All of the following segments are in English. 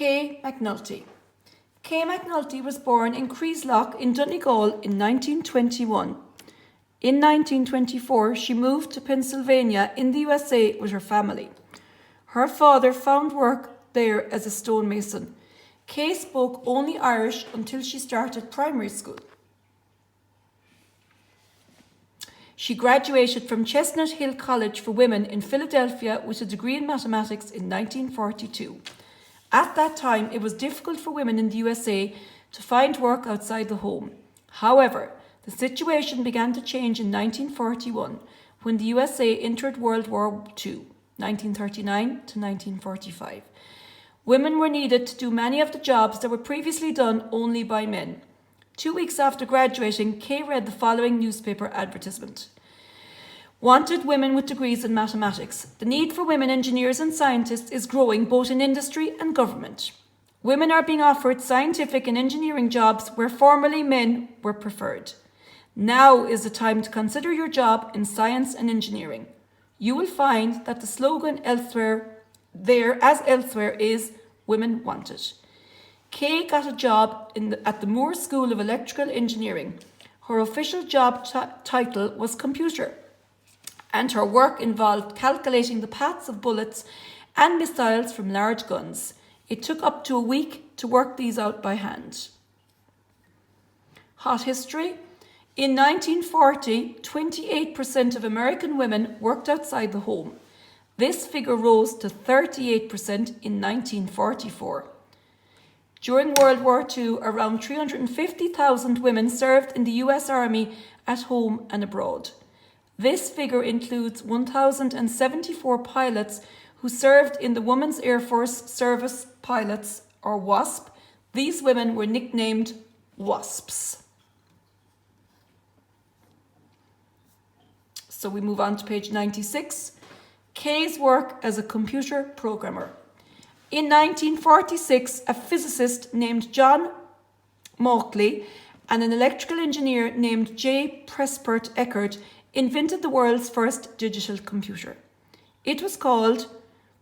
Mc Nulty. Mc Nulty was born in Creeslough in Donegal in 1921. In 1924, she moved to Pennsylvania in the USA with her family. Her father found work there as a stonemason. Kay spoke only Irish until she started primary school. She graduated from Chestnut Hill College for Women in Philadelphia with a degree in mathematics in 1942. At that time, it was difficult for women in the USA to find work outside the home. However, the situation began to change in 1941 when the USA entered World War II, 1939 to 1945. Women were needed to do many of the jobs that were previously done only by men. 2 weeks after graduating, Kay read the following newspaper advertisement. Wanted women with degrees in mathematics. The need for women engineers and scientists is growing both in industry and government. Women are being offered scientific and engineering jobs where formerly men were preferred. Now is the time to consider your job in science and engineering. You will find that the slogan elsewhere is Women Wanted. Kay got a job at the Moore School of Electrical Engineering. Her official job title was computer, and her work involved calculating the paths of bullets and missiles from large guns. It took up to a week to work these out by hand. Hot history. In 1940, 28% of American women worked outside the home. This figure rose to 38% in 1944. During World War II, around 350,000 women served in the US Army at home and abroad. This figure includes 1,074 pilots who served in the Women's Air Force Service Pilots, or WASP. These women were nicknamed WASPs. So we move on to page 96. Kay's work as a computer programmer. In 1946, a physicist named John Mauchly and an electrical engineer named J. Prespert Eckert invented the world's first digital computer. It was called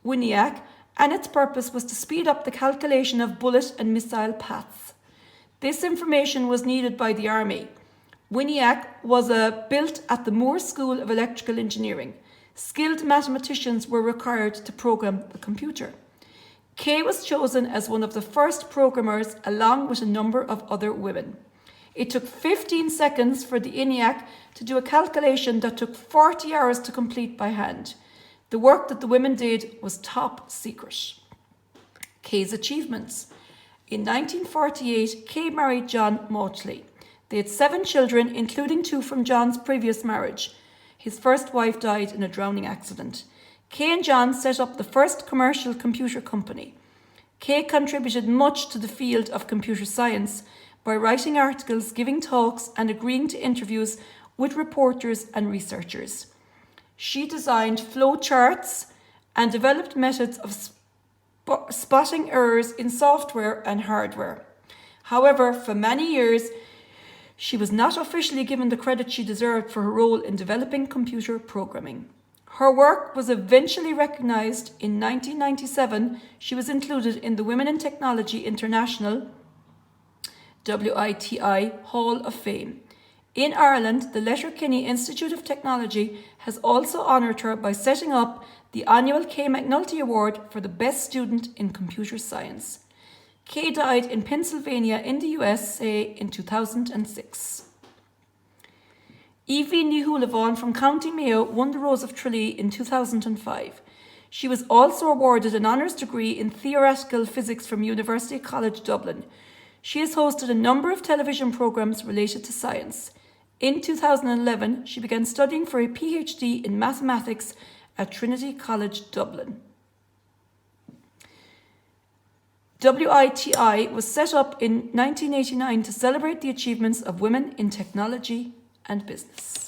ENIAC, and its purpose was to speed up the calculation of bullet and missile paths. This information was needed by the Army. ENIAC was built at the Moore School of Electrical Engineering. Skilled mathematicians were required to program the computer. Kay was chosen as one of the first programmers along with a number of other women. It took 15 seconds for the ENIAC to do a calculation that took 40 hours to complete by hand. The work that the women did was top secret. Kay's achievements. In 1948, Kay married John Mauchly. They had 7 children, including 2 from John's previous marriage. His first wife died in a drowning accident. Kay and John set up the first commercial computer company. Kay contributed much to the field of computer science by writing articles, giving talks, and agreeing to interviews with reporters and researchers. She designed flow charts and developed methods of spotting errors in software and hardware. However, for many years, she was not officially given the credit she deserved for her role in developing computer programming. Her work was eventually recognized. In 1997, she was included in the Women in Technology International WITI Hall of Fame. In Ireland, the Letterkenny Institute of Technology has also honoured her by setting up the annual Kay McNulty Award for the Best Student in Computer Science. Kay died in Pennsylvania in the USA in 2006. Evie Nihulavon from County Mayo won the Rose of Tralee in 2005. She was also awarded an honours degree in theoretical physics from University College Dublin. She has hosted a number of television programmes related to science. In 2011, she began studying for a PhD in mathematics at Trinity College Dublin. WITI was set up in 1989 to celebrate the achievements of women in technology and business.